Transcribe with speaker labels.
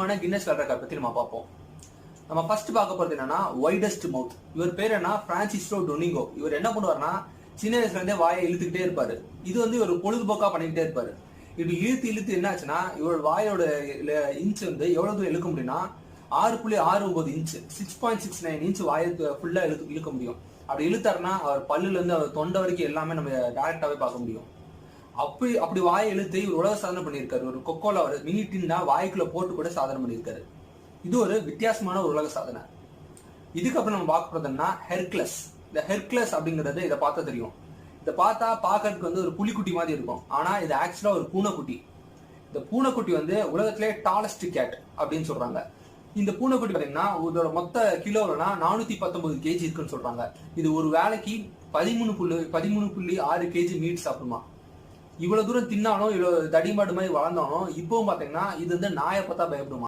Speaker 1: Guinness world record பத்தி நம்ம பார்ப்போம். நம்ம ஃபர்ஸ்ட் பார்க்க போறது என்னன்னா வைடஸ்ட் மவுத். இவர் பேர் என்ன, பிரான்சிஸ்கோ டொமிங்கோ. இவர் என்ன பண்ணுவாருன்னா சின்ன வயசுல இருந்தே வாயை இழுத்துக்கிட்டே இருப்பாரு. இது இவர் பொழுதுபோக்கா பண்ணிக்கிட்டே இருப்பாரு. இப்படி இழுத்து என்ன ஆச்சுன்னா இவரோட வாயோட இன்ச் எவ்வளவு தூரம் இழுக்க முடியும்னா 6.69 இன்ச், 6.69 இன்ச் வாயை ஃபுல்லா இழுக்க முடியும். அப்படி இழுத்தாருன்னா அவர் பல்லுல இருந்து அவர் தொண்டை வரைக்கும் எல்லாமே நம்ம டைரக்டாவே பார்க்க முடியும். அப்படி வாயை இழுத்து இவர் உலக சாதனை பண்ணியிருக்காரு. ஒரு கொக்கோல ஒரு மினி டின்னா வாய்க்குள்ள போட்டு கூட சாதனை பண்ணியிருக்காரு. இது ஒரு வித்தியாசமான ஒரு உலக சாதனை. இதுக்கப்புறம் நம்ம பார்க்க போறதுன்னா ஹெர்குலஸ். இந்த ஹெர்குலஸ் அப்படிங்கிறது இதை பார்த்தா தெரியும். இதை பார்த்தா பார்க்கறதுக்கு ஒரு புலிக்குட்டி மாதிரி இருக்கும். ஆனா இது ஆக்சுவலா ஒரு பூனைக்குட்டி. இந்த பூனைக்குட்டி உலகத்திலே டாலஸ்ட் கேட் அப்படின்னு சொல்றாங்க. இந்த பூனைக்குட்டி பாத்தீங்கன்னா இதோட மொத்த கிலோலனா 419 கேஜி இருக்குன்னு சொல்றாங்க. இது ஒரு வேலைக்கு 13.6 கேஜி மீட் சாப்பிடுமா. இவ்வளவு தூரம் தின்னாலும் இவ்வளவு தடிமாடு மாதிரி வளர்ந்தாலும் இப்பவும் பாத்தீங்கன்னா இது நாயை பார்த்தா பயப்படுமா.